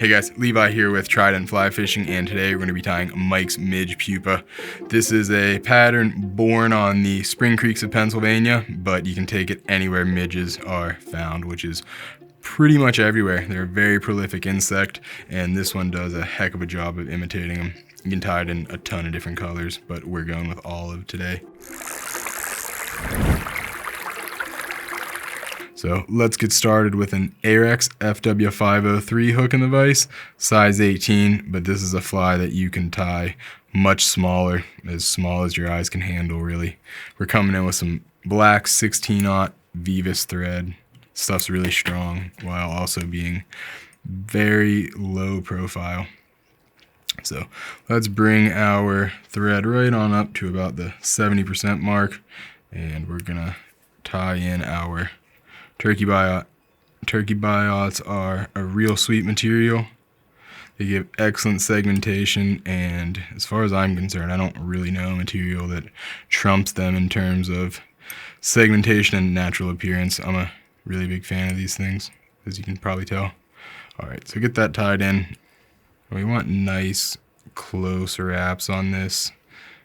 Hey guys, Levi here with Trout and Fly Fishing, and today we're going to be tying Mike's Midge Pupa. This is a pattern born on the spring creeks of Pennsylvania, but you can take it anywhere midges are found, which is pretty much everywhere. They're a very prolific insect, and this one does a heck of a job of imitating them. You can tie it in a ton of different colors, but we're going with olive today. So let's get started with an Arex FW503 hook in the vise, size 18, but this is a fly that you can tie much smaller, as small as your eyes can handle really. We're coming in with some black 16-aught Vivus thread. Stuff's really strong while also being very low profile. So let's bring our thread right on up to about the 70% mark, and we're gonna tie in our Turkey Biot. Turkey Biots are a real sweet material. They give excellent segmentation, and as far as I'm concerned, I don't really know a material that trumps them in terms of segmentation and natural appearance. I'm a really big fan of these things, as you can probably tell. Alright, so get that tied in. We want nice close wraps on this.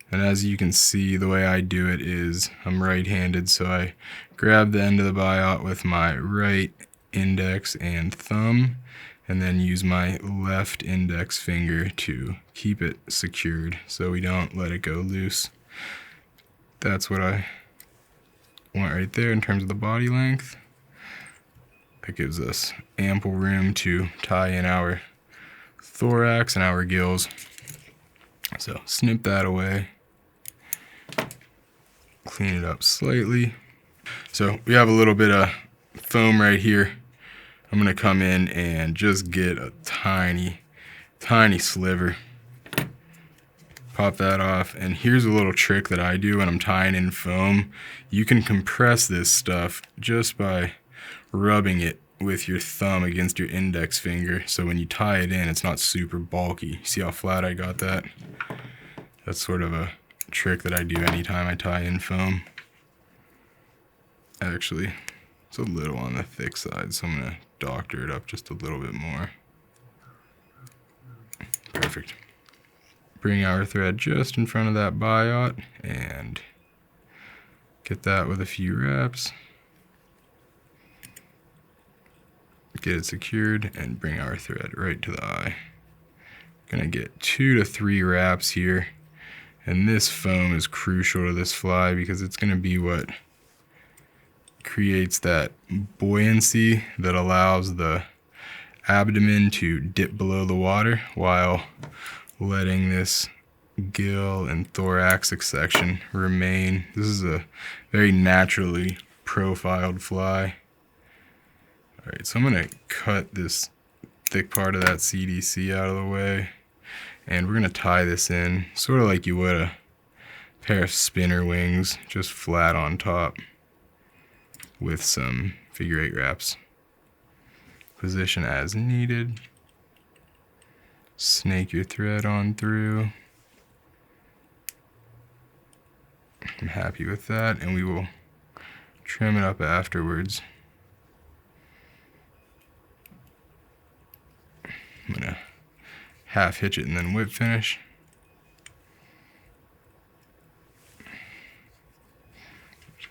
And as you can see, the way I do it is I'm right-handed, so I grab the end of the biot with my right index and thumb, and then use my left index finger to keep it secured so we don't let it go loose. That's what I want right there in terms of the body length. That gives us ample room to tie in our thorax and our gills. So snip that away. Clean it up slightly. So we have a little bit of foam right here. I'm gonna come in and just get a tiny sliver. Pop that off, and here's a little trick that I do when I'm tying in foam. You can compress this stuff just by rubbing it with your thumb against your index finger, so when you tie it in, it's not super bulky. See how flat I got that? That's sort of a trick that I do anytime I tie in foam. Actually, it's a little on the thick side, so I'm gonna doctor it up just a little bit more. Perfect. Bring our thread just in front of that biot and get that with a few wraps. Get it secured and bring our thread right to the eye. Gonna get 2 to 3 wraps here. And this foam is crucial to this fly because it's going to be what creates that buoyancy that allows the abdomen to dip below the water while letting this gill and thoracic section remain. This is a very naturally profiled fly. Alright, so I'm going to cut this thick part of that CDC out of the way. And we're going to tie this in sort of like you would a pair of spinner wings, just flat on top with some figure 8 wraps. Position as needed. Snake your thread on through. I'm happy with that, and we will trim it up afterwards. I'm going to half hitch it and then whip finish.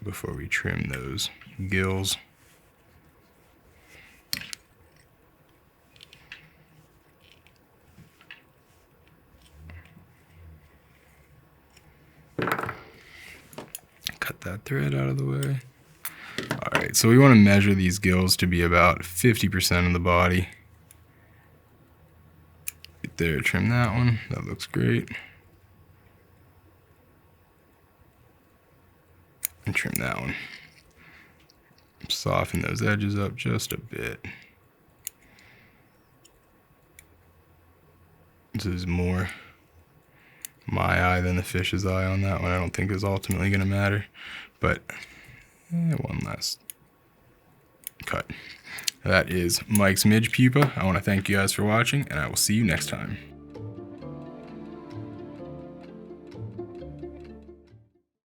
Before we trim those gills. Cut that thread out of the way. Alright, so we want to measure these gills to be about 50% of the body. There, trim that one. That looks great. And trim that one. Soften those edges up just a bit. This is more my eye than the fish's eye on that one. I don't think is ultimately going to matter. But one last cut. That is Mike's Midge Pupa. I want to thank you guys for watching, and I will see you next time.